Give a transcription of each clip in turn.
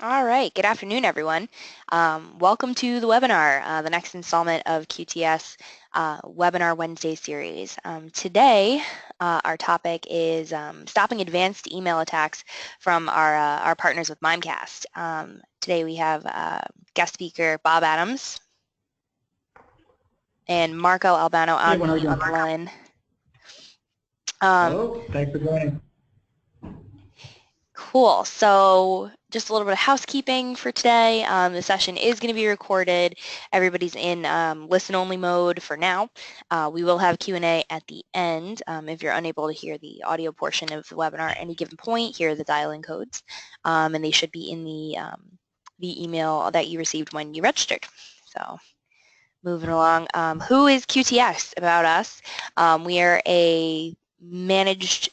All right, good afternoon, everyone. Welcome to the webinar, the next installment of QTS Webinar Wednesday series. Today, our topic is stopping advanced email attacks from our partners with Mimecast. Today we have guest speaker Bob Adams and Marco Albano on the line. Hello, thanks for joining. Cool. So just a little bit of housekeeping for today. The session is going to be recorded. Everybody's in listen-only mode for now. We will have Q&A at the end. If you're unable to hear the audio portion of the webinar at any given point, here are the dial-in codes, and they should be in the email that you received when you registered. So moving along, who is QTS about us? We are a managed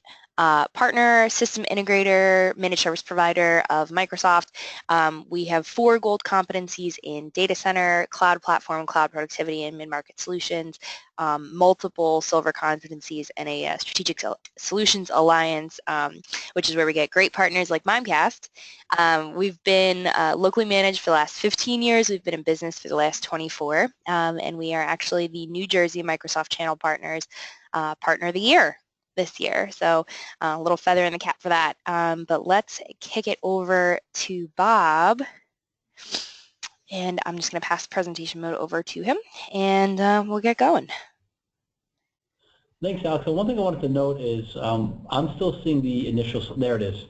partner, system integrator, managed service provider of Microsoft. We have 4 gold competencies in data center, cloud platform, cloud productivity, and mid-market solutions, multiple silver competencies, and a strategic solutions alliance, which is where we get great partners like Mimecast. We've been locally managed for the last 15 years. We've been in business for the last 24, and we are actually the New Jersey Microsoft Channel Partners Partner of the Year this year, so a little feather in the cap for that. But let's kick it over to Bob, and I'm just going to pass presentation mode over to him, and we'll get going. Thanks, Alex. So one thing I wanted to note is I'm still seeing the initial. There it is.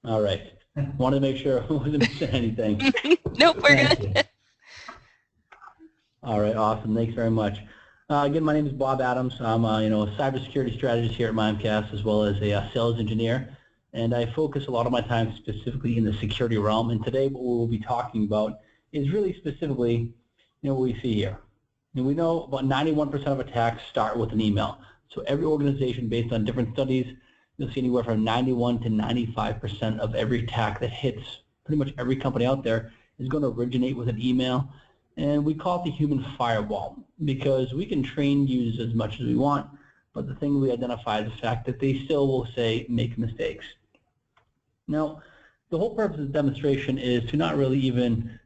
All right. Wanted to make sure I wasn't missing anything. Nope, we're good. All right, awesome. Thanks very much. Again, my name is Bob Adams. I'm a cybersecurity strategist here at Mimecast, as well as a sales engineer, and I focus a lot of my time specifically in the security realm. And today, what we'll be talking about is really specifically, what we see here. And we know about 91% of attacks start with an email. So every organization, based on different studies, you'll see anywhere from 91 to 95% of every attack that hits pretty much every company out there is going to originate with an email. And we call it the human firewall because we can train users as much as we want, but the thing we identify is the fact that they still will make mistakes. Now, the whole purpose of the demonstration is to not really even,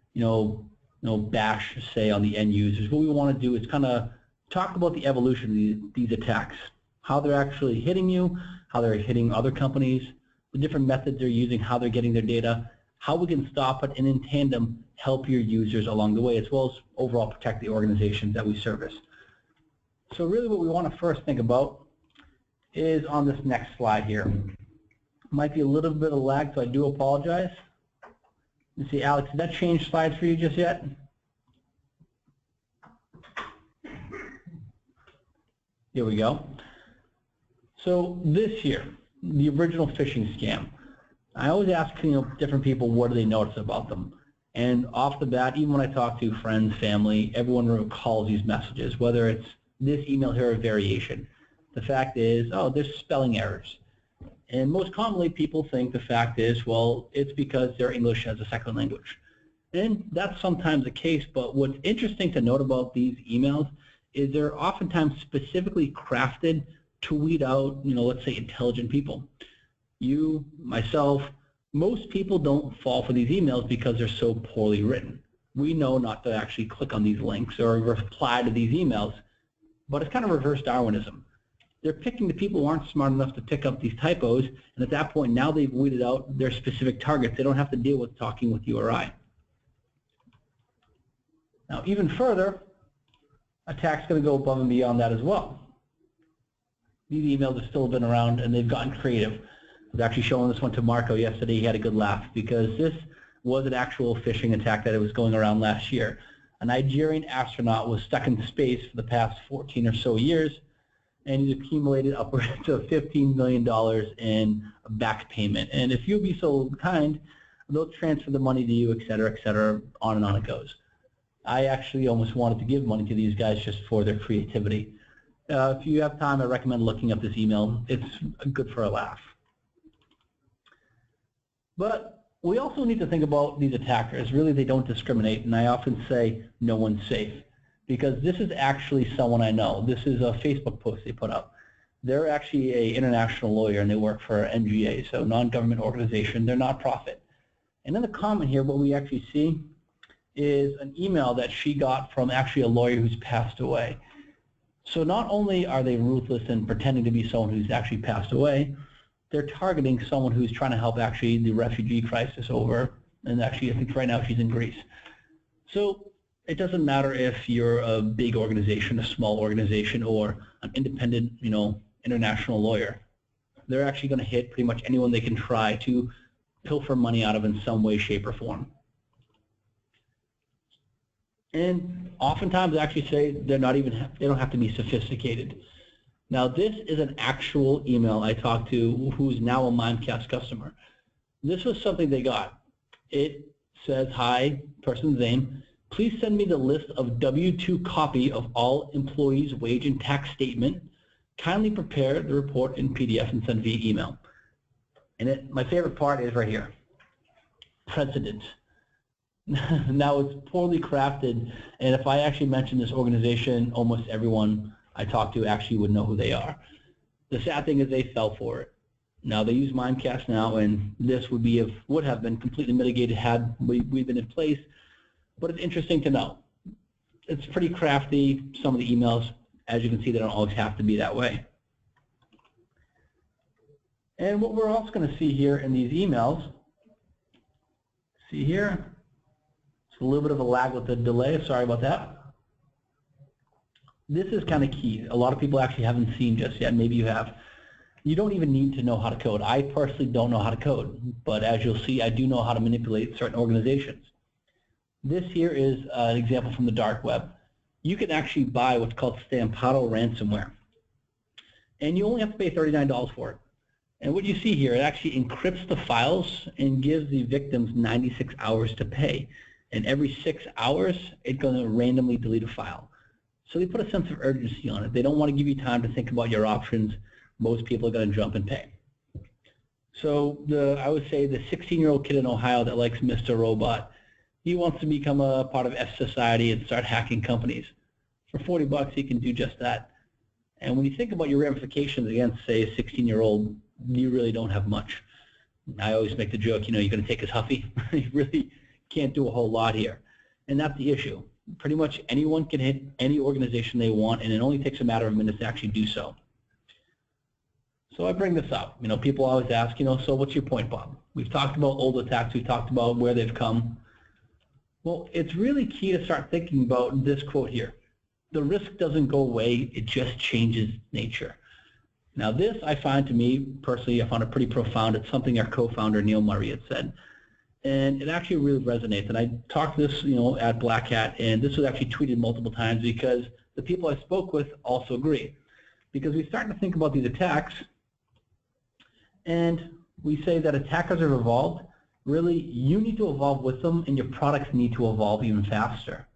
bash, say, on the end users. What we want to do is kind of talk about the evolution of these attacks, how they're actually hitting you, how they're hitting other companies, the different methods they're using, how they're getting their data, how we can stop it, and in tandem help your users along the way, as well as overall protect the organizations that we service. So really what we want to first think about is on this next slide here. Might be a little bit of lag, so I do apologize. You see, Alex, did that change slides for you just yet? Here we go. So this year, the original phishing scam. I always ask different people what do they notice about them. And off the bat, even when I talk to friends, family, everyone recalls these messages, whether it's this email here or variation. The fact is, oh, there's spelling errors. And most commonly, people think the fact is, well, it's because they're English as a second language. And that's sometimes the case, but what's interesting to note about these emails is they're oftentimes specifically crafted to weed out, let's say intelligent people. You, myself, most people don't fall for these emails because they're so poorly written. We know not to actually click on these links or reply to these emails, but it's kind of reverse Darwinism. They're picking the people who aren't smart enough to pick up these typos, and at that point, now they've weeded out their specific targets. They don't have to deal with talking with you or I. Now, even further, attack's going to go above and beyond that as well. These emails have still been around, and they've gotten creative. I was actually showing this one to Marco yesterday. He had a good laugh because this was an actual phishing attack that was going around last year. A Nigerian astronaut was stuck in space for the past 14 or so years, and he's accumulated upwards of $15 million in back payment. And if you'll be so kind, they'll transfer the money to you, et cetera, on and on it goes. I actually almost wanted to give money to these guys just for their creativity. If you have time, I recommend looking up this email. It's good for a laugh. But we also need to think about these attackers. Really, they don't discriminate, and I often say no one's safe because this is actually someone I know. This is a Facebook post they put up. They're actually an international lawyer, and they work for NGA, so non-government organization. They're not-profit. And in the comment here, what we actually see is an email that she got from actually a lawyer who's passed away. So not only are they ruthless and pretending to be someone who's actually passed away, they're targeting someone who's trying to help actually the refugee crisis over, and actually I think right now she's in Greece. So it doesn't matter if you're a big organization, a small organization, or an independent, international lawyer. They're actually going to hit pretty much anyone they can try to pilfer money out of in some way, shape, or form. And oftentimes they actually say they don't have to be sophisticated. Now this is an actual email I talked to who's now a Mimecast customer. This was something they got. It says, hi, person's name, please send me the list of W-2 copy of all employees' wage and tax statement. Kindly prepare the report in PDF and send via email. And my favorite part is right here, precedent. Now it's poorly crafted, and if I actually mention this organization, almost everyone I talk to actually would know who they are. The sad thing is they fell for it. Now they use Mimecast now, and this would have been completely mitigated had we been in place. But it's interesting to know. It's pretty crafty. Some of the emails, as you can see, they don't always have to be that way. And what we're also going to see here in these emails, see here, it's a little bit of a lag with the delay. Sorry about that. This is kind of key. A lot of people actually haven't seen just yet. Maybe you have. You don't even need to know how to code. I personally don't know how to code, but as you'll see, I do know how to manipulate certain organizations. This here is an example from the dark web. You can actually buy what's called Stampado ransomware, and you only have to pay $39 for it. And what you see here, it actually encrypts the files and gives the victims 96 hours to pay. And every 6 hours, it's going to randomly delete a file. So they put a sense of urgency on it. They don't want to give you time to think about your options. Most people are going to jump and pay. So I would say the 16-year-old kid in Ohio that likes Mr. Robot, he wants to become a part of S society and start hacking companies. For 40 bucks, he can do just that. And when you think about your ramifications against, say, a 16-year-old, you really don't have much. I always make the joke, you're going to take his Huffy. You really can't do a whole lot here. And that's the issue. Pretty much anyone can hit any organization they want, and it only takes a matter of minutes to actually do so. So I bring this up. People always ask, so what's your point, Bob? We've talked about old attacks. We've talked about where they've come. Well, it's really key to start thinking about this quote here. The risk doesn't go away. It just changes nature. Now this, I find, to me, personally, I found it pretty profound. It's something our co-founder, Neil Murray, had said. And it actually really resonates. And I talked this, at Black Hat, and this was actually tweeted multiple times because the people I spoke with also agree. Because we start to think about these attacks, and we say that attackers have evolved. Really, you need to evolve with them, and your products need to evolve even faster.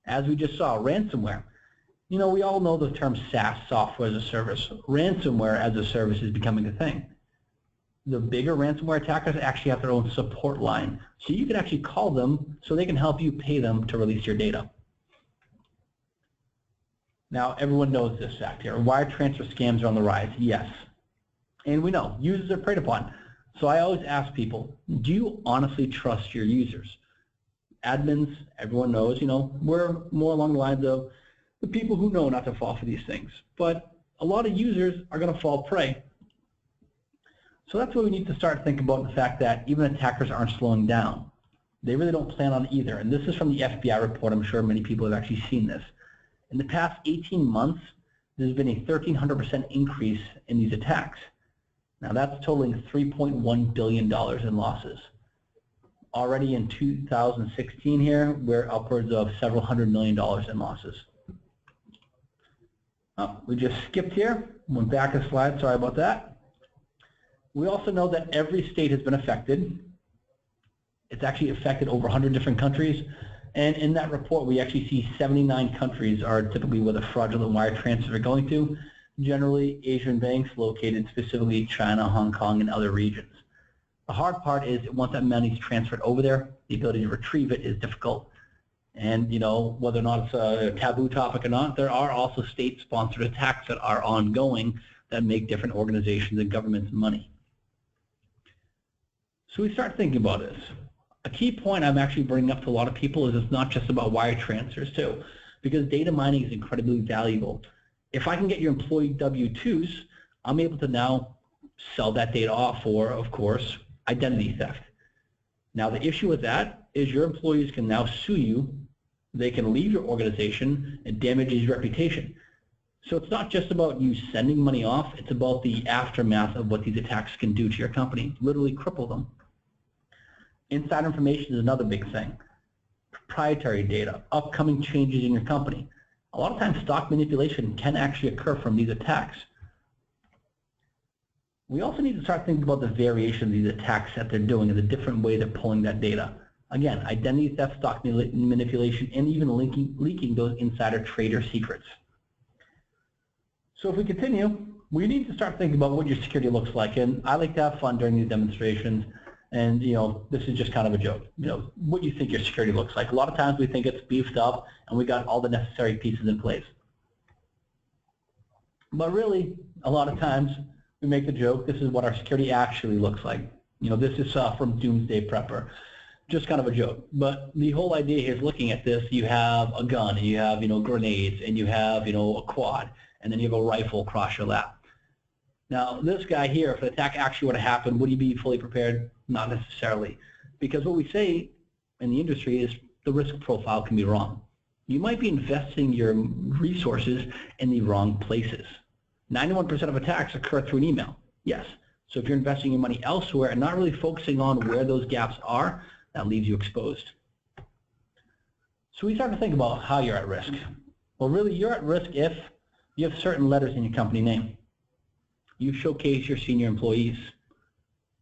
As we just saw, ransomware. We all know the term SaaS, software as a service. Ransomware as a service is becoming a thing. The bigger ransomware attackers actually have their own support line. So you can actually call them so they can help you pay them to release your data. Now, everyone knows this fact here. Wire transfer scams are on the rise, yes. And we know users are preyed upon. So I always ask people, do you honestly trust your users? Admins, everyone knows, we're more along the lines of the people who know not to fall for these things. But a lot of users are going to fall prey. So that's what we need to start thinking about, the fact that even attackers aren't slowing down. They really don't plan on either. And this is from the FBI report. I'm sure many people have actually seen this. In the past 18 months, there's been a 1,300% increase in these attacks. Now that's totaling $3.1 billion in losses. Already in 2016 here, we're upwards of several $100 million in losses. We just skipped here, went back a slide, sorry about that. We also know that every state has been affected. It's actually affected over 100 different countries. And in that report, we actually see 79 countries are typically where the fraudulent wire transfers are going to. Generally, Asian banks located specifically China, Hong Kong, and other regions. The hard part is once that money is transferred over there, the ability to retrieve it is difficult. And whether or not it's a taboo topic or not, there are also state-sponsored attacks that are ongoing that make different organizations and governments money. So we start thinking about this. A key point I'm actually bringing up to a lot of people is it's not just about wire transfers too, because data mining is incredibly valuable. If I can get your employee W-2s, I'm able to now sell that data off for, of course, identity theft. Now the issue with that is your employees can now sue you. They can leave your organization and damage your reputation. So it's not just about you sending money off, it's about the aftermath of what these attacks can do to your company, literally cripple them. Inside information is another big thing. Proprietary data, upcoming changes in your company. A lot of times stock manipulation can actually occur from these attacks. We also need to start thinking about the variation of these attacks that they're doing and the different way they're pulling that data. Again, identity theft, stock manipulation, and even leaking those insider trader secrets. So if we continue, we need to start thinking about what your security looks like. And I like to have fun during these demonstrations. And this is just kind of a joke. What you think your security looks like. A lot of times we think it's beefed up and we got all the necessary pieces in place. But really, a lot of times we make the joke, this is what our security actually looks like. This is from Doomsday Prepper. Just kind of a joke. But the whole idea here is looking at this, you have a gun, and you have grenades, and you have a quad, and then you have a rifle across your lap. Now this guy here, if the attack actually would have happened, would he be fully prepared? Not necessarily. Because what we say in the industry is the risk profile can be wrong. You might be investing your resources in the wrong places. 91% of attacks occur through an email. Yes. So if you're investing your money elsewhere and not really focusing on where those gaps are, that leaves you exposed. So we start to think about how you're at risk. Well, really, you're at risk if you have certain letters in your company name. You showcase your senior employees.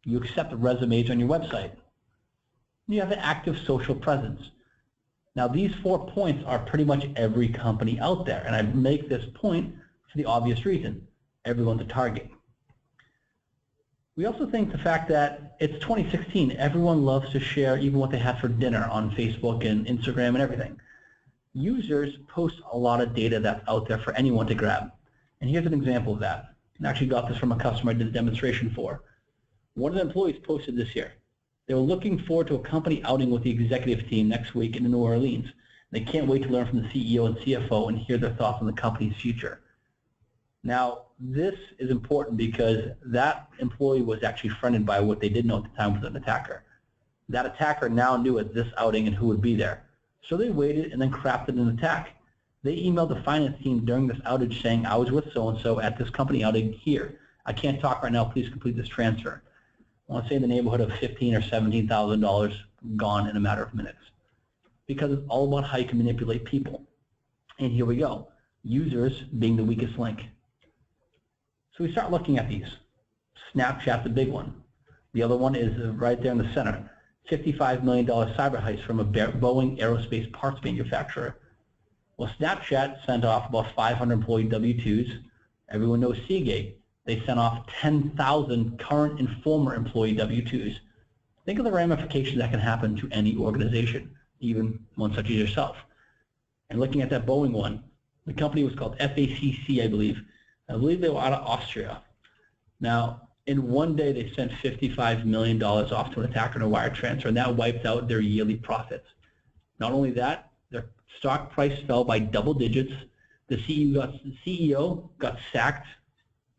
You accept resumes on your website. You have an active social presence. Now, these 4 points are pretty much every company out there, and I make this point for the obvious reason. Everyone's a target. We also think the fact that it's 2016, everyone loves to share even what they had for dinner on Facebook and Instagram and everything. Users post a lot of data that's out there for anyone to grab. And here's an example of that. I actually got this from a customer I did a demonstration for. One of the employees posted this here. They were looking forward to a company outing with the executive team next week in New Orleans. They can't wait to learn from the CEO and CFO and hear their thoughts on the company's future. Now, this is important because that employee was actually friended by what they didn't know at the time was an attacker. That attacker now knew at this outing and who would be there. So they waited and then crafted an attack. They emailed the finance team during this outage saying, I was with so-and-so at this company outing here. I can't talk right now, please complete this transfer. I want to say in the neighborhood of $15,000 or $17,000 gone in a matter of minutes. Because it's all about how you can manipulate people. And here we go, users being the weakest link. So we start looking at these. Snapchat, the big one. The other one is right there in the center. $55 million cyber heist from a Boeing aerospace parts manufacturer. Well, Snapchat sent off about 500 employee W-2s. Everyone knows Seagate. They sent off 10,000 current and former employee W-2s. Think of the ramifications that can happen to any organization, even one such as yourself. And looking at that Boeing one, the company was called FACC, I believe. I believe they were out of Austria. Now, in one day, they sent $55 million off to an attacker in a wire transfer, and that wiped out their yearly profits. Not only that, their stock price fell by double digits. The CEO got sacked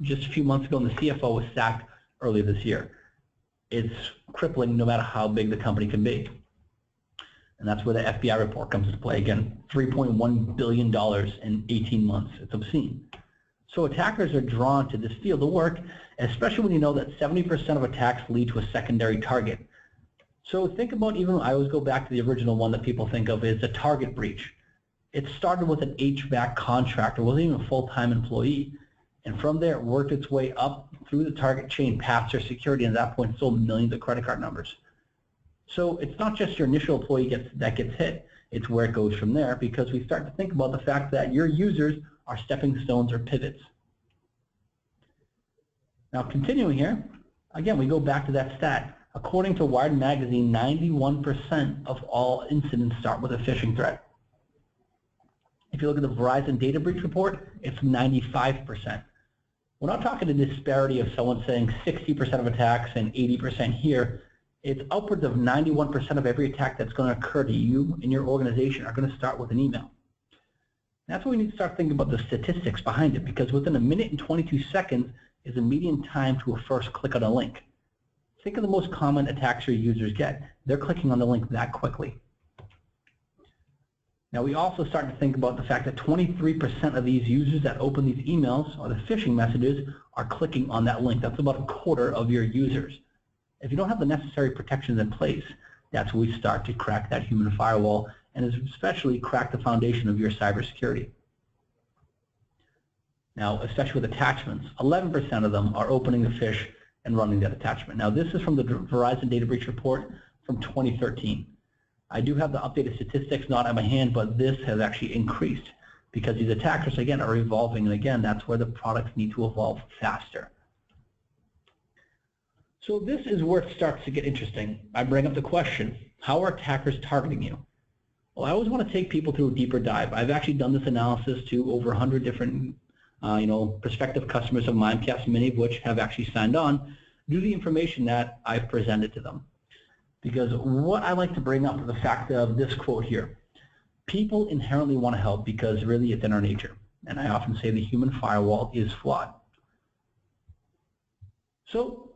just a few months ago, and the CFO was sacked earlier this year. It's crippling no matter how big the company can be. And that's where the FBI report comes into play. Again, $3.1 billion in 18 months. It's obscene. So attackers are drawn to this field of work, especially when you know that 70% of attacks lead to a secondary target. So think about, even I always go back to the original one that people think of as a target breach. It started with an HVAC contractor, wasn't even a full-time employee. And from there, it worked its way up through the target chain past their security, and at that point sold millions of credit card numbers. So it's not just your initial employee that gets hit, it's where it goes from there, because we start to think about the fact that your users are stepping stones or pivots. Now continuing here, again, we go back to that stat. According to Wired Magazine, 91% of all incidents start with a phishing threat. If you look at the Verizon data breach report, it's 95%. We're not talking a disparity of someone saying 60% of attacks and 80% here. It's upwards of 91% of every attack that's going to occur to you and your organization are going to start with an email. That's why we need to start thinking about the statistics behind it, because within a minute and 22 seconds is the median time to a first click on a link. Think of the most common attacks your users get. They're clicking on the link that quickly. Now we also start to think about the fact that 23% of these users that open these emails or the phishing messages are clicking on that link. That's about a quarter of your users. If you don't have the necessary protections in place, that's where we start to crack that human firewall, and especially crack the foundation of your cybersecurity. Now, especially with attachments, 11% of them are opening the phish and running that attachment. Now, this is from the Verizon Data Breach Report from 2013. I do have the updated statistics not at my hand, but this has actually increased because these attackers, again, are evolving, and again, that's where the products need to evolve faster. So this is where it starts to get interesting. I bring up the question, how are attackers targeting you? Well, I always want to take people through a deeper dive. I've actually done this analysis to over 100 different prospective customers of Mimecast, many of which have actually signed on, due to the information that I've presented to them. Because what I like to bring up is the fact of this quote here. People inherently want to help because really it's in our nature. And I often say the human firewall is flawed. So,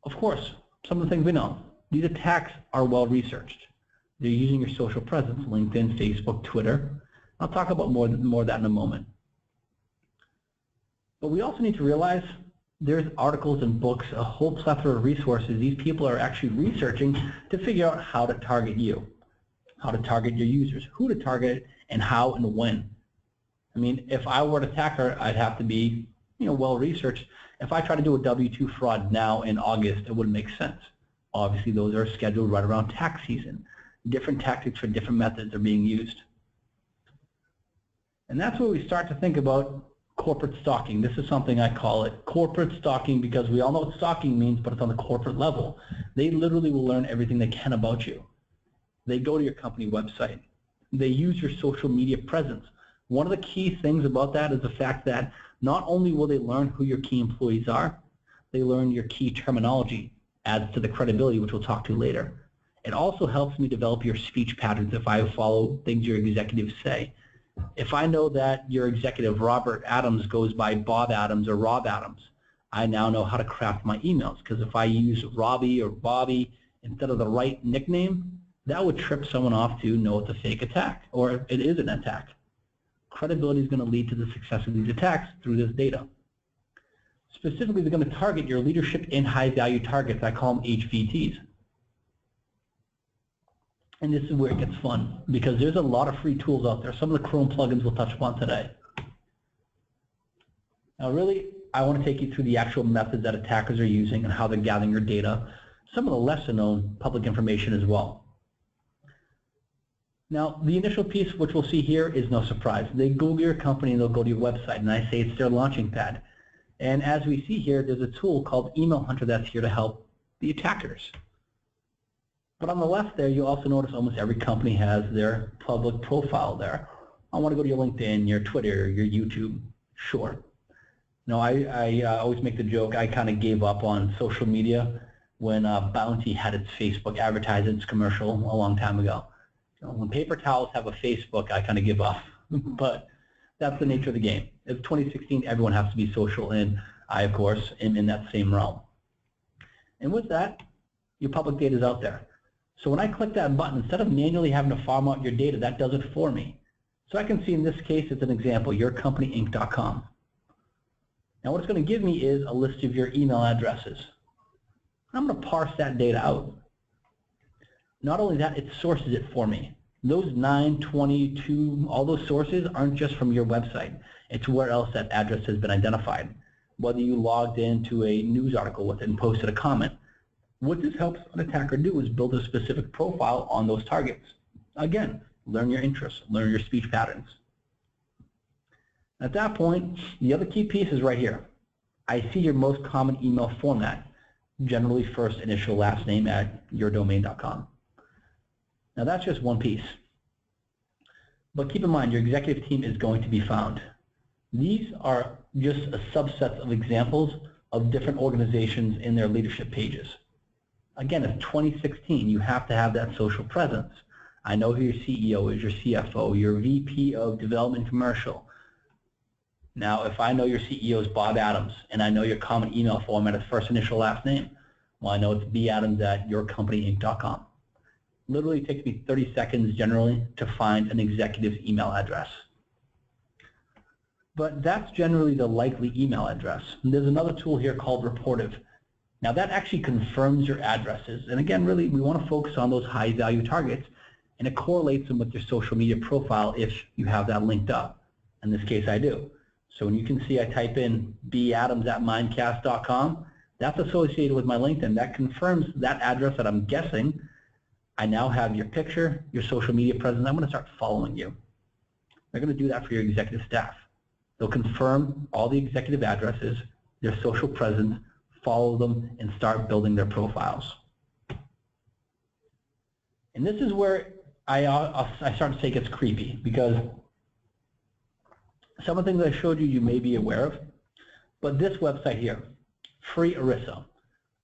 of course, some of the things we know. These attacks are well researched. They're using your social presence, LinkedIn, Facebook, Twitter. I'll talk about more of that in a moment. But we also need to realize there's articles and books, a whole plethora of resources. These people are actually researching to figure out how to target you, how to target your users, who to target, and how and when. I mean, if I were an attacker, I'd have to be, well researched. If I try to do a W-2 fraud now in August, it wouldn't make sense. Obviously, those are scheduled right around tax season. Different tactics for different methods are being used. And that's where we start to think about corporate stalking. This is something I call it corporate stalking because we all know what stalking means, but it's on the corporate level. They literally will learn everything they can about you. They go to your company website. They use your social media presence. One of the key things about that is the fact that not only will they learn who your key employees are, they learn your key terminology, adds to the credibility, which we'll talk to later. It also helps me develop your speech patterns if I follow things your executives say. If I know that your executive, Robert Adams, goes by Bob Adams or Rob Adams, I now know how to craft my emails, because if I use Robbie or Bobby instead of the right nickname, that would trip someone off to know it's a fake attack, or it is an attack. Credibility is going to lead to the success of these attacks through this data. Specifically, they're going to target your leadership and high-value targets. I call them HVTs. And this is where it gets fun, because there's a lot of free tools out there. Some of the Chrome plugins we'll touch upon today. Now really, I want to take you through the actual methods that attackers are using and how they're gathering your data, some of the lesser known public information as well. Now, the initial piece, which we'll see here, is no surprise. They Google your company and they'll go to your website, and I say it's their launching pad. And as we see here, there's a tool called Email Hunter that's here to help the attackers. But on the left there, you also notice almost every company has their public profile there. I want to go to your LinkedIn, your Twitter, your YouTube. Sure. No, I always make the joke, I kind of gave up on social media when Bounty had its Facebook advertisements commercial a long time ago. When paper towels have a Facebook, I kind of give up. But that's the nature of the game. It's 2016, everyone has to be social, and I, of course, am in that same realm. And with that, your public data is out there. So when I click that button, instead of manually having to farm out your data, that does it for me. So I can see in this case, it's an example, yourcompanyinc.com. Now what it's going to give me is a list of your email addresses. I'm going to parse that data out. Not only that, it sources it for me. Those 9, 22, all those sources aren't just from your website. It's where else that address has been identified. Whether you logged into a news article with it and posted a comment. What this helps an attacker do is build a specific profile on those targets. Again, learn your interests, learn your speech patterns. At that point, the other key piece is right here. I see your most common email format, generally first initial last name at yourdomain.com. Now that's just one piece. But keep in mind, your executive team is going to be found. These are just a subset of examples of different organizations in their leadership pages. Again, it's 2016. You have to have that social presence. I know who your CEO is, your CFO, your VP of Development Commercial. Now, if I know your CEO is Bob Adams, and I know your common email format is first initial last name, well, I know it's badams@yourcompanyinc.com. Literally takes me 30 seconds generally to find an executive's email address. But that's generally the likely email address. And there's another tool here called Reportive. Now that actually confirms your addresses. And again, really, we want to focus on those high value targets, and it correlates them with your social media profile if you have that linked up. In this case, I do. So when you can see I type in badams@mimecast.com, that's associated with my LinkedIn. That confirms that address that I'm guessing. I now have your picture, your social media presence. I'm going to start following you. They're going to do that for your executive staff. They'll confirm all the executive addresses, their social presence, follow them, and start building their profiles. And this is where I start to say it gets creepy, because some of the things I showed you, you may be aware of, but this website here, Free ERISA.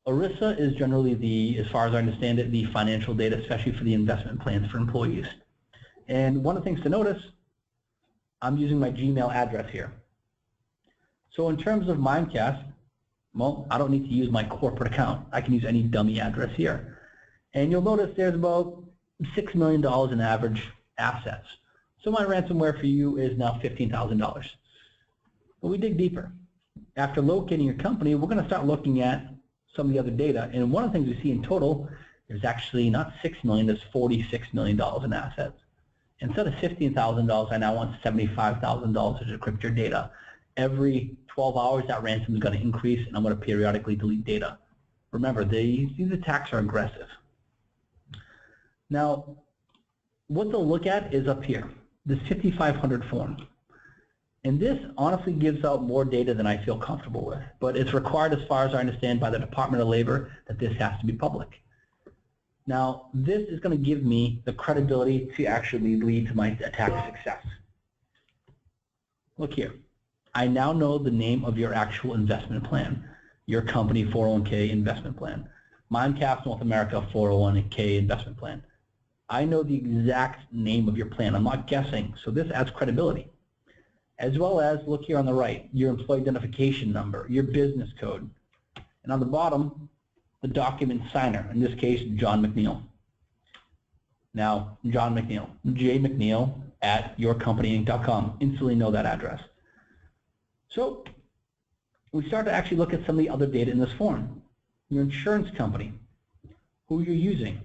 ERISA is generally the, as far as I understand it, the financial data, especially for the investment plans for employees. And one of the things to notice, I'm using my Gmail address here. So in terms of Mimecast, well, I don't need to use my corporate account. I can use any dummy address here. And you'll notice there's about $6 million in average assets. So my ransomware for you is now $15,000. But we dig deeper. After locating your company, we're going to start looking at some of the other data. And one of the things we see in total, there's actually not $6 million, there's $46 million in assets. Instead of $15,000, I now want $75,000 to decrypt your data. Every 12 hours, that ransom is going to increase, and I'm going to periodically delete data. Remember, these attacks are aggressive. Now, what they'll look at is up here, this 5500 form. And this honestly gives out more data than I feel comfortable with, but it's required, as far as I understand, by the Department of Labor that this has to be public. Now, this is going to give me the credibility to actually lead to my attack success. Look here. I now know the name of your actual investment plan, your company 401k investment plan, Mimecast North America 401k investment plan. I know the exact name of your plan. I'm not guessing, so this adds credibility. As well as, look here on the right, your employee identification number, your business code, and on the bottom, the document signer, in this case, John McNeil. Now, John McNeil, jmcneil@yourcompanyinc.com, instantly know that address. So we start to actually look at some of the other data in this form. Your insurance company, who you're using,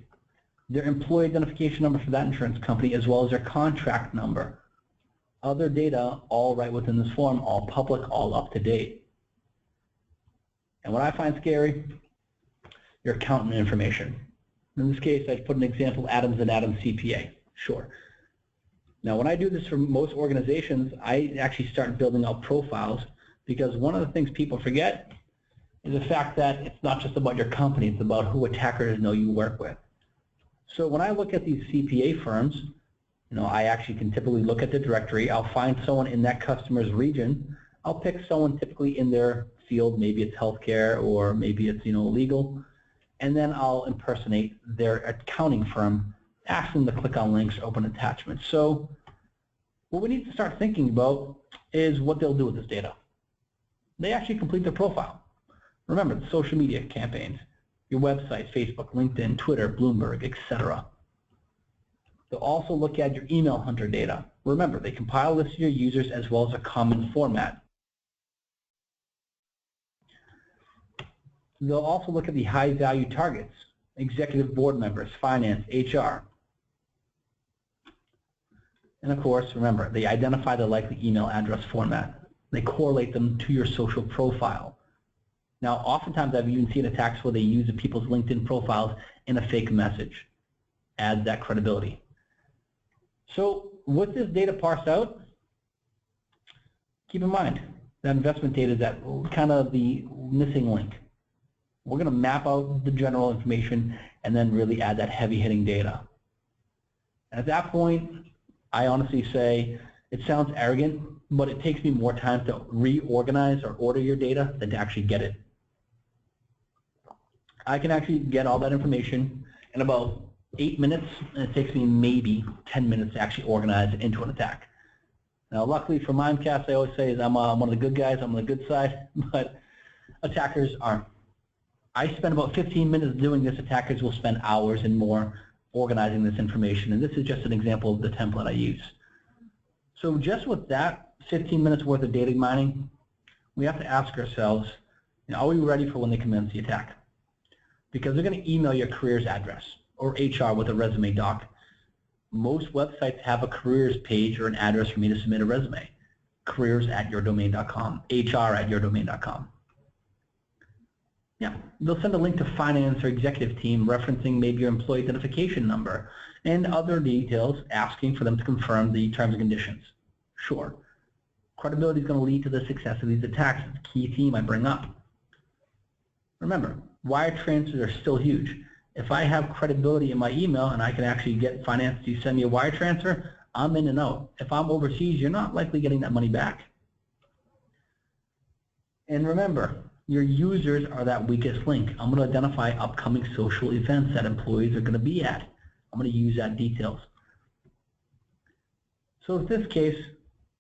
their employee identification number for that insurance company, as well as their contract number. Other data, all right within this form, all public, all up to date. And what I find scary, your accountant information. In this case, I put an example, Adams and Adams CPA, sure. Now, when I do this for most organizations, I actually start building out profiles, because one of the things people forget is the fact that it's not just about your company, it's about who attackers know you work with. So when I look at these CPA firms, I actually can typically look at the directory. I'll find someone in that customer's region. I'll pick someone typically in their field, maybe it's healthcare or maybe it's legal, and then I'll impersonate their accounting firm, ask them to click on links, open attachments. So what we need to start thinking about is what they'll do with this data. They actually complete their profile. Remember, the social media campaigns, your website, Facebook, LinkedIn, Twitter, Bloomberg, etc. They'll also look at your email hunter data. Remember, they compile a list of your users as well as a common format. They'll also look at the high value targets, executive board members, finance, HR. And of course, remember, they identify the likely email address format. They correlate them to your social profile. Now, oftentimes I've even seen attacks where they use people's LinkedIn profiles in a fake message. Adds that credibility. So with this data parsed out, keep in mind that investment data is that kind of the missing link. We're going to map out the general information and then really add that heavy hitting data. At that point, I honestly say it sounds arrogant, but it takes me more time to reorganize or order your data than to actually get it. I can actually get all that information in about 8 minutes, and it takes me maybe 10 minutes to actually organize it into an attack. Now, luckily for Mimecast, I always say is I'm one of the good guys, I'm on the good side, but attackers aren't. I spend about 15 minutes doing this. Attackers will spend hours and more organizing this information, and this is just an example of the template I use. So just with that 15 minutes worth of data mining, we have to ask ourselves, are we ready for when they commence the attack? Because they're going to email your careers address or HR with a resume doc. Most websites have a careers page or an address for me to submit a resume. careers@yourdomain.com, HR@yourdomain.com. Yeah, they'll send a link to finance or executive team referencing maybe your employee identification number and other details asking for them to confirm the terms and conditions. Sure. Credibility is going to lead to the success of these attacks. It's a key theme I bring up. Remember, wire transfers are still huge. If I have credibility in my email and I can actually get finance to send me a wire transfer, I'm in and out. If I'm overseas, you're not likely getting that money back. And remember, your users are that weakest link. I'm going to identify upcoming social events that employees are going to be at. I'm going to use that details. So in this case,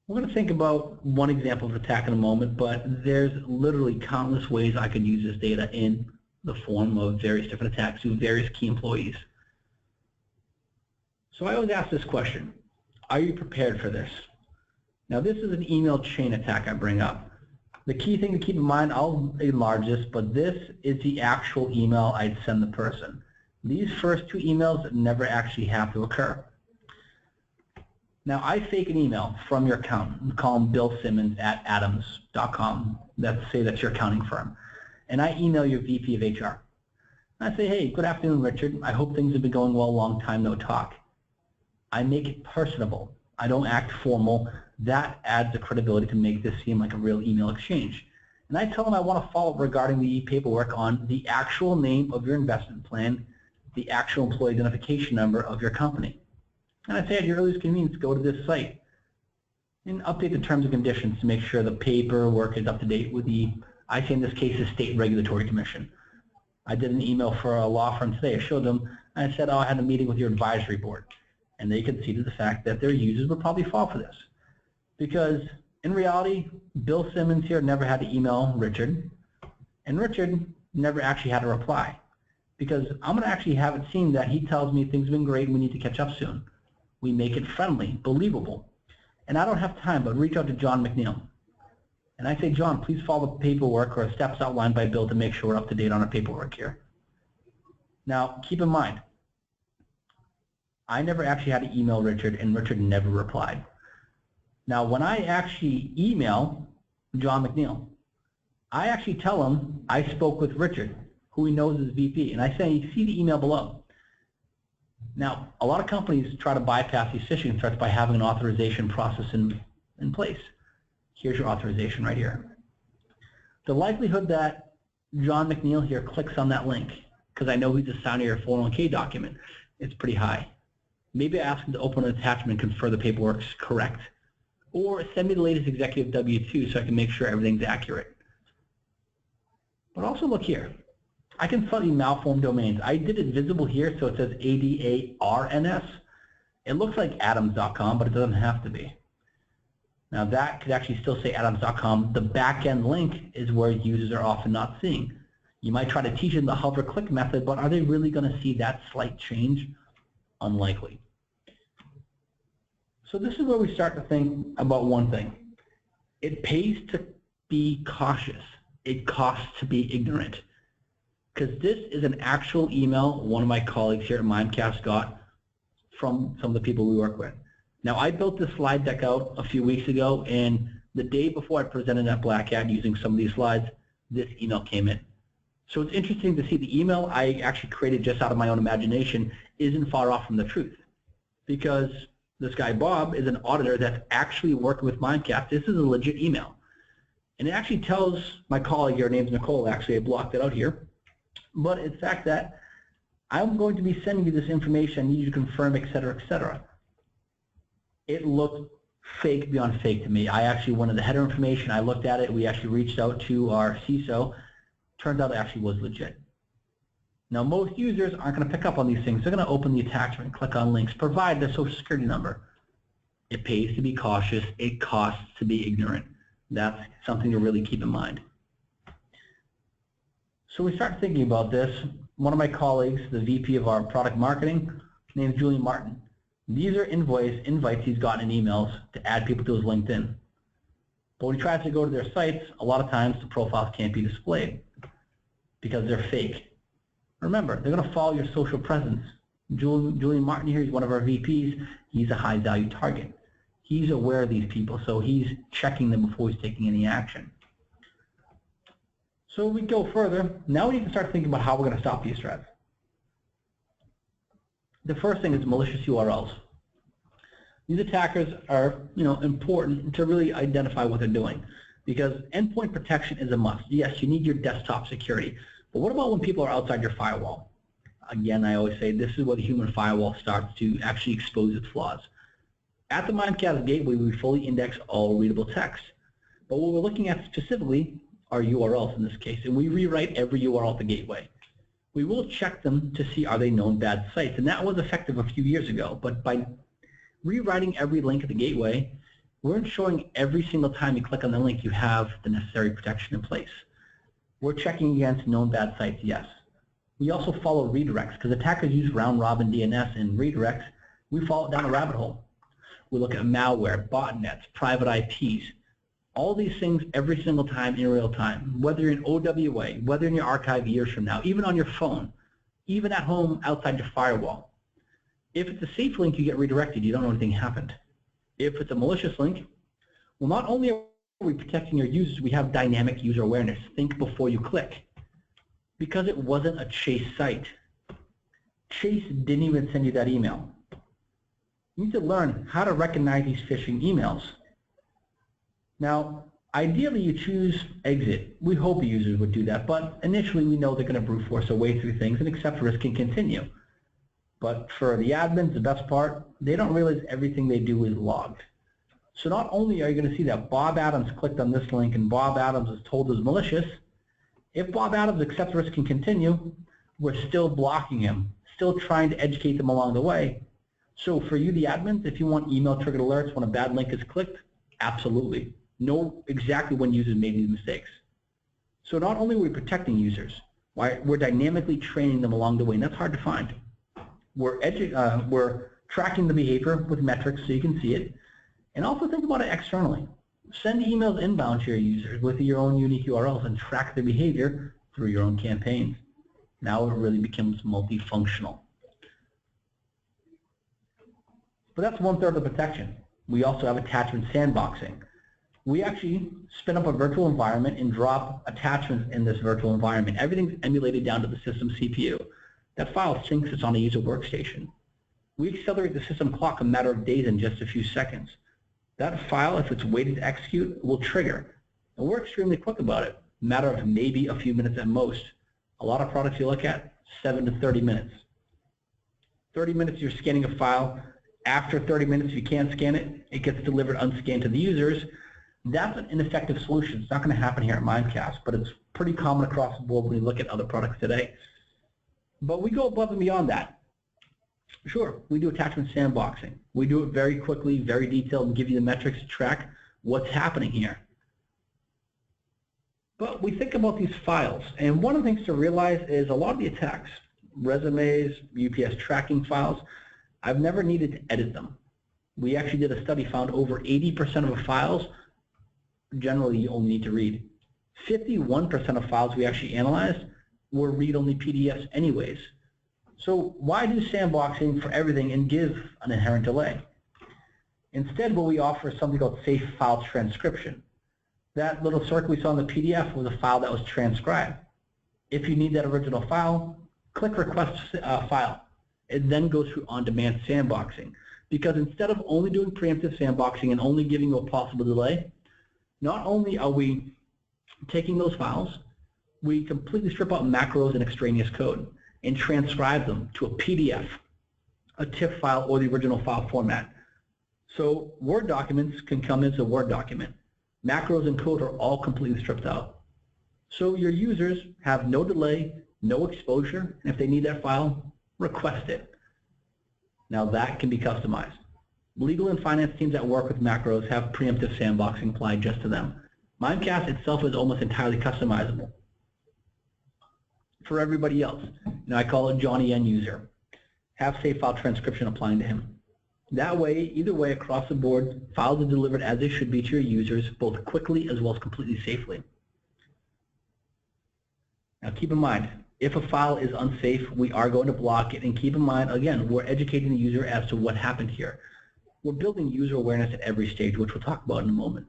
we're going to think about one example of attack in a moment, but there's literally countless ways I could use this data in the form of various different attacks to various key employees. So I always ask this question, are you prepared for this? Now this is an email chain attack I bring up. The key thing to keep in mind, I'll enlarge this, but this is the actual email I'd send the person. These first two emails never actually have to occur. Now I fake an email from your account, call them billsimmons@adams.com, say that's your accounting firm, and I email your VP of HR. I say, hey, good afternoon, Richard. I hope things have been going well, long time no talk. I make it personable. I don't act formal. That adds the credibility to make this seem like a real email exchange. And I tell them I want to follow up regarding the paperwork on the actual name of your investment plan, the actual employee identification number of your company. And I say at your earliest convenience, go to this site and update the terms and conditions to make sure the paperwork is up to date with the, I say in this case, the State Regulatory Commission. I did an email for a law firm today. I showed them, and I said, oh, I had a meeting with your advisory board. And they conceded the fact that their users would probably fall for this. Because in reality, Bill Simmons here never had to email Richard, and Richard never actually had to reply. Because I'm going to actually have it seem that he tells me things have been great and we need to catch up soon. We make it friendly, believable. And I don't have time but reach out to John McNeil. And I say, John, please follow the paperwork or steps outlined by Bill to make sure we're up to date on our paperwork here. Now, keep in mind, I never actually had to email Richard, and Richard never replied. Now, when I actually email John McNeil, I actually tell him I spoke with Richard, who he knows is VP, and I say, see the email below. Now, a lot of companies try to bypass these phishing threats by having an authorization process in place. Here's your authorization right here. The likelihood that John McNeil here clicks on that link, because I know he's assigning your 401k document, it's pretty high. Maybe I ask him to open an attachment and confirm the paperwork's correct. Or send me the latest executive W-2 so I can make sure everything's accurate. But also look here. I can slightly malform domains. I did it visible here so it says ADARNS. It looks like adams.com, but it doesn't have to be. Now that could actually still say adams.com. The back-end link is where users are often not seeing. You might try to teach them the hover-click method, but are they really going to see that slight change? Unlikely. So this is where we start to think about one thing. It pays to be cautious. It costs to be ignorant. Because this is an actual email one of my colleagues here at Mimecast got from some of the people we work with. Now I built this slide deck out a few weeks ago, and the day before I presented at Black Hat using some of these slides, this email came in. So it's interesting to see the email I actually created just out of my own imagination isn't far off from the truth. Because this guy Bob is an auditor that's actually working with Mimecast. This is a legit email. And it actually tells my colleague, her name's Nicole, actually I blocked it out here. But it's the fact that I'm going to be sending you this information, I need you to confirm, etc., etc. It looked fake beyond fake to me. I actually wanted the header information, I looked at it, we actually reached out to our CISO. Turns out it actually was legit. Now, most users aren't going to pick up on these things. They're going to open the attachment and click on links, provide their social security number. It pays to be cautious. It costs to be ignorant. That's something to really keep in mind. So we start thinking about this. One of my colleagues, the VP of our product marketing, named Julian Martin. These are invites he's gotten in emails to add people to his LinkedIn. But when he tries to go to their sites, a lot of times the profiles can't be displayed because they're fake. Remember, they're going to follow your social presence. Julian Martin here, he's one of our VPs. He's a high value target. He's aware of these people, so he's checking them before he's taking any action. So we go further. Now we need to start thinking about how we're going to stop these threats. The first thing is malicious URLs. These attackers are, important to really identify what they're doing, because endpoint protection is a must. Yes, you need your desktop security, but what about when people are outside your firewall? Again, I always say this is where the human firewall starts to actually expose its flaws. At the Mimecast gateway, we fully index all readable text, but what we're looking at specifically are URLs in this case, and we rewrite every URL at the gateway. We will check them to see are they known bad sites, and that was effective a few years ago, but by rewriting every link at the gateway, we're ensuring every single time you click on the link you have the necessary protection in place. We're checking against known bad sites, yes. We also follow redirects, because attackers use round-robin DNS and redirects. We follow it down a rabbit hole. We look at malware, botnets, private IPs, all these things every single time in real time, whether you're in OWA, whether in your archive years from now, even on your phone, even at home outside your firewall. If it's a safe link, you get redirected. You don't know anything happened. If it's a malicious link, well, not only are we protecting your users, we have dynamic user awareness. Think before you click. Because it wasn't a Chase site. Chase didn't even send you that email. You need to learn how to recognize these phishing emails. Now, ideally you choose exit. We hope users would do that, but initially we know they're going to brute force their way through things and accept risk and continue. But for the admins, the best part, they don't realize everything they do is logged. So not only are you going to see that Bob Adams clicked on this link and Bob Adams is told is malicious, if Bob Adams accepts risk and continue, we're still blocking him, still trying to educate them along the way. So for you, the admins, if you want email triggered alerts when a bad link is clicked, absolutely. Know exactly when users made these mistakes. So not only are we protecting users, we're dynamically training them along the way, and that's hard to find. We're tracking the behavior with metrics so you can see it, and also think about it externally. Send emails inbound to your users with your own unique URLs and track their behavior through your own campaigns. Now it really becomes multifunctional. But that's 1/3 of the protection. We also have attachment sandboxing. We actually spin up a virtual environment and drop attachments in this virtual environment. Everything's emulated down to the system CPU. That file syncs it's on a user workstation. We accelerate the system clock a matter of days in just a few seconds. That file, if it's waiting to execute, will trigger. And we're extremely quick about it. A matter of maybe a few minutes at most. A lot of products you look at, 7 to 30 minutes. 30 minutes you're scanning a file. After 30 minutes, if you can't scan it, it gets delivered unscanned to the users. That's an ineffective solution. It's not going to happen here at Mimecast, but it's pretty common across the board when you look at other products today. But we go above and beyond that. Sure, we do attachment sandboxing. We do it very quickly, very detailed, and give you the metrics to track what's happening here. But we think about these files, and one of the things to realize is a lot of the attacks, resumes, UPS tracking files, I've never needed to edit them. We actually did a study, found over 80% of the files, generally you only need to read. 51% of files we actually analyzed were read-only PDFs anyways. So why do sandboxing for everything and give an inherent delay? Instead, what we offer is something called safe file transcription. That little circle we saw in the PDF was a file that was transcribed. If you need that original file, click Request File. It then goes through on-demand sandboxing. Because instead of only doing preemptive sandboxing and only giving you a possible delay, not only are we taking those files, we completely strip out macros and extraneous code and transcribe them to a PDF, a TIFF file, or the original file format. So Word documents can come as a Word document. Macros and code are all completely stripped out. So your users have no delay, no exposure, and if they need that file, request it. Now that can be customized. Legal and finance teams that work with macros have preemptive sandboxing applied just to them. Mimecast itself is almost entirely customizable. For everybody else, I call it Johnny End User. Have save file transcription applying to him. That way, either way, across the board, files are delivered as they should be to your users, both quickly as well as completely safely. Now keep in mind, if a file is unsafe, we are going to block it, and keep in mind, again, we're educating the user as to what happened here. We're building user awareness at every stage, which we'll talk about in a moment.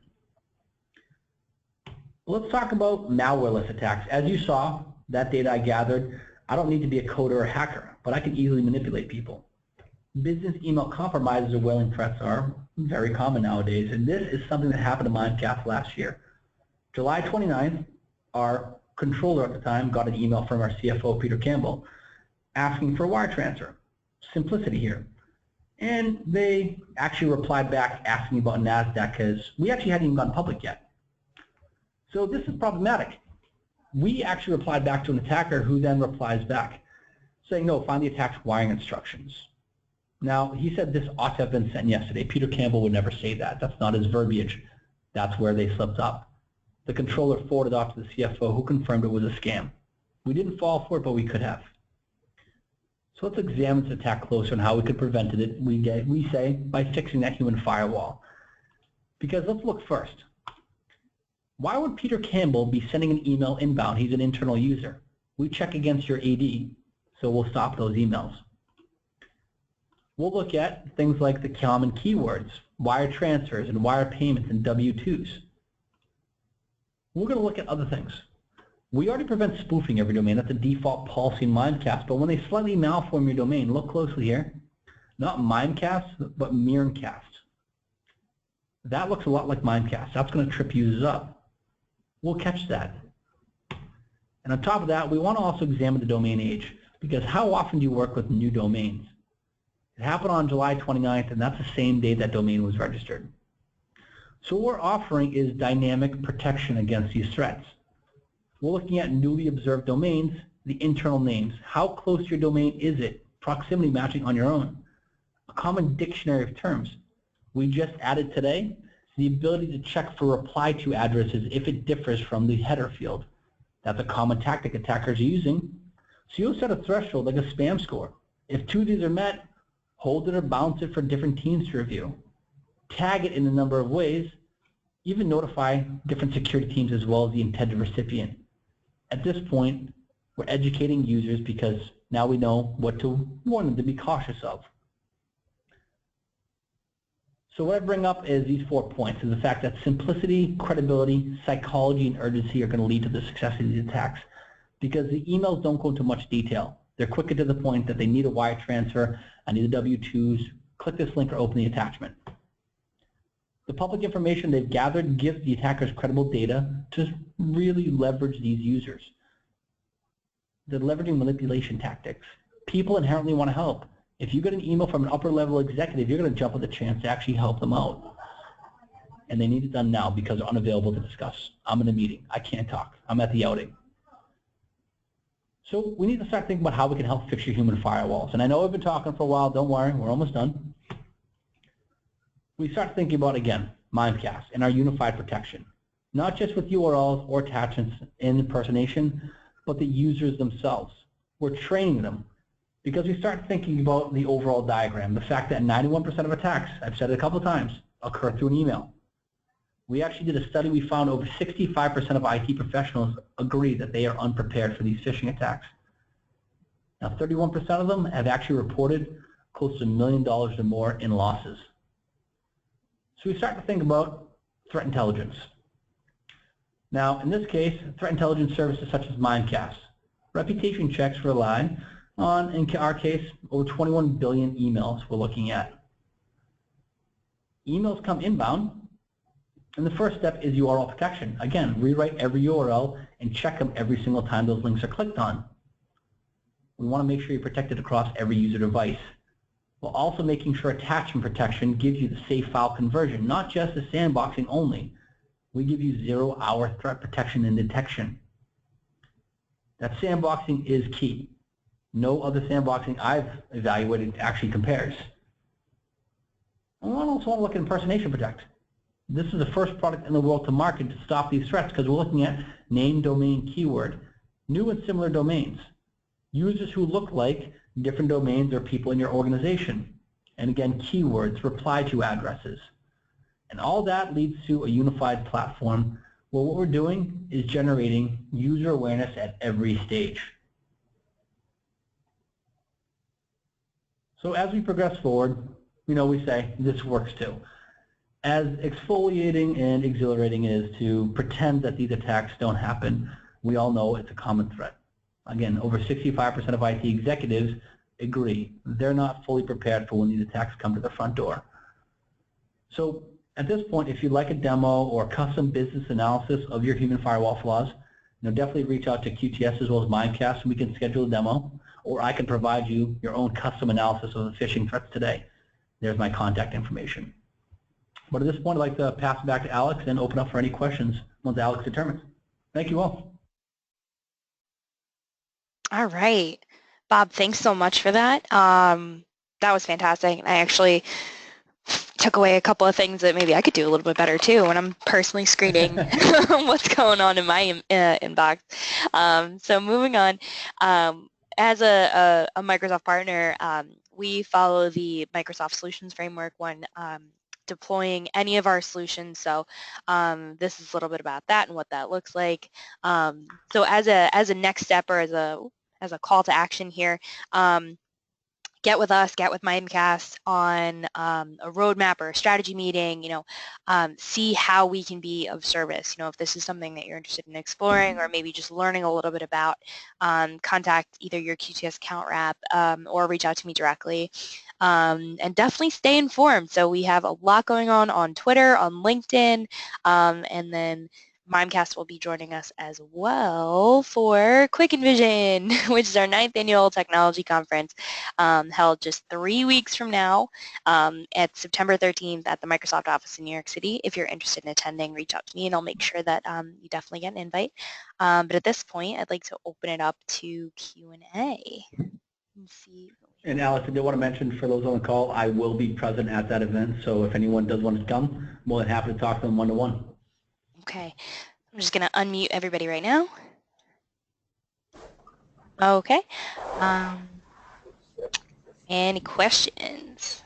Let's talk about malwareless attacks. As you saw, that data I gathered, I don't need to be a coder or a hacker, but I can easily manipulate people. Business email compromises or whaling threats are very common nowadays, and this is something that happened to Mimecast last year. July 29th, our controller at the time got an email from our CFO, Peter Campbell, asking for a wire transfer. Simplicity here. And they actually replied back asking about NASDAQ because we actually hadn't even gone public yet. So this is problematic. We actually replied back to an attacker who then replies back saying, no, find the attack's wiring instructions. Now, he said this ought to have been sent yesterday. Peter Campbell would never say that. That's not his verbiage. That's where they slipped up. The controller forwarded off to the CFO, who confirmed it was a scam. We didn't fall for it, but we could have. So let's examine this attack closer and how we could prevent it. We say by fixing that human firewall. Because let's look first. Why would Peter Campbell be sending an email inbound? He's an internal user. We check against your AD, so we'll stop those emails. We'll look at things like the common keywords, wire transfers and wire payments and W-2s. We're going to look at other things. We already prevent spoofing every domain. That's a default policy in Mimecast. But when they slightly malform your domain, look closely here. Not Mimecast, but Mimecast. That looks a lot like Mimecast. That's going to trip users up. We'll catch that. And on top of that, we want to also examine the domain age. Because how often do you work with new domains? It happened on July 29th, and that's the same day that domain was registered. So what we're offering is dynamic protection against these threats. We're looking at newly observed domains, the internal names. How close to your domain is it? Proximity matching on your own. A common dictionary of terms. We just added today the ability to check for reply to addresses if it differs from the header field. That's a common tactic attackers are using. So you'll set a threshold like a spam score. If two of these are met, hold it or bounce it for different teams to review. Tag it in a number of ways, even notify different security teams as well as the intended recipient. At this point, we're educating users because now we know what to warn them to be cautious of. So what I bring up is these 4 points, is the fact that simplicity, credibility, psychology, and urgency are going to lead to the success of these attacks because the emails don't go into much detail. They're quicker to the point that they need a wire transfer, I need the W-2s, click this link or open the attachment. The public information they've gathered gives the attackers credible data to really leverage these users. They're leveraging manipulation tactics. People inherently want to help. If you get an email from an upper level executive, you're going to jump at the chance to actually help them out. And they need it done now because they're unavailable to discuss. I'm in a meeting. I can't talk. I'm at the outing. So we need to start thinking about how we can help fix your human firewalls. And I know I've been talking for a while. Don't worry. We're almost done. We start thinking about, again, Mimecast and our unified protection. Not just with URLs or attachments and impersonation, but the users themselves. We're training them because we start thinking about the overall diagram, the fact that 91% of attacks, I've said it a couple of times, occur through an email. We actually did a study. We found over 65% of IT professionals agree that they are unprepared for these phishing attacks. Now, 31% of them have actually reported close to $1 million or more in losses. So we start to think about threat intelligence. Now, in this case, threat intelligence services such as Mimecast. Reputation checks rely on, in our case, over 21 billion emails we're looking at. Emails come inbound, and the first step is URL protection. Again, rewrite every URL and check them every single time those links are clicked on. We want to make sure you're protected across every user device. While also making sure attachment protection gives you the safe file conversion, not just the sandboxing only. We give you 0-hour threat protection and detection. that sandboxing is key. No other sandboxing I've evaluated actually compares. I also want to look at Impersonation Protect. This is the first product in the world to market to stop these threats because we're looking at name, domain, keyword, new and similar domains, users who look like different domains or people in your organization, and again, keywords, reply to addresses. And all that leads to a unified platform where what we're doing is generating user awareness at every stage. So as we progress forward, we say this works too. As exfoliating and exhilarating it is to pretend that these attacks don't happen, we all know it's a common threat. Again, over 65% of IT executives agree they're not fully prepared for when these attacks come to the front door. So at this point, if you'd like a demo or custom business analysis of your human firewall flaws, definitely reach out to QTS as well as Mimecast, and we can schedule a demo, or I can provide you your own custom analysis of the phishing threats today. There's my contact information. But at this point, I'd like to pass it back to Alex and open up for any questions once Alex determines. Thank you all. All right. Bob, thanks so much for that. That was fantastic. I actually took away a couple of things that maybe I could do a little bit better too when I'm personally screening what's going on in my inbox. So moving on, as a Microsoft partner, we follow the Microsoft Solutions Framework when deploying any of our solutions. So this is a little bit about that and what that looks like. So as a next step or as a call to action here, get with us, get with Mimecast on a roadmap or a strategy meeting, see how we can be of service. If this is something that you're interested in exploring or maybe just learning a little bit about, contact either your QTS account rep or reach out to me directly. And definitely stay informed. So we have a lot going on Twitter, on LinkedIn, and then Mimecast will be joining us as well for QuikInVision, which is our 9th annual technology conference held just 3 weeks from now at September 13th at the Microsoft office in New York City. If you're interested in attending, reach out to me and I'll make sure that you definitely get an invite. But at this point, I'd like to open it up to Q&A. And Alex, I did want to mention for those on the call, I will be present at that event, so if anyone does want to come, I'm more than happy to talk to them one-to-one. Okay, I'm just going to unmute everybody right now. Okay. Any questions?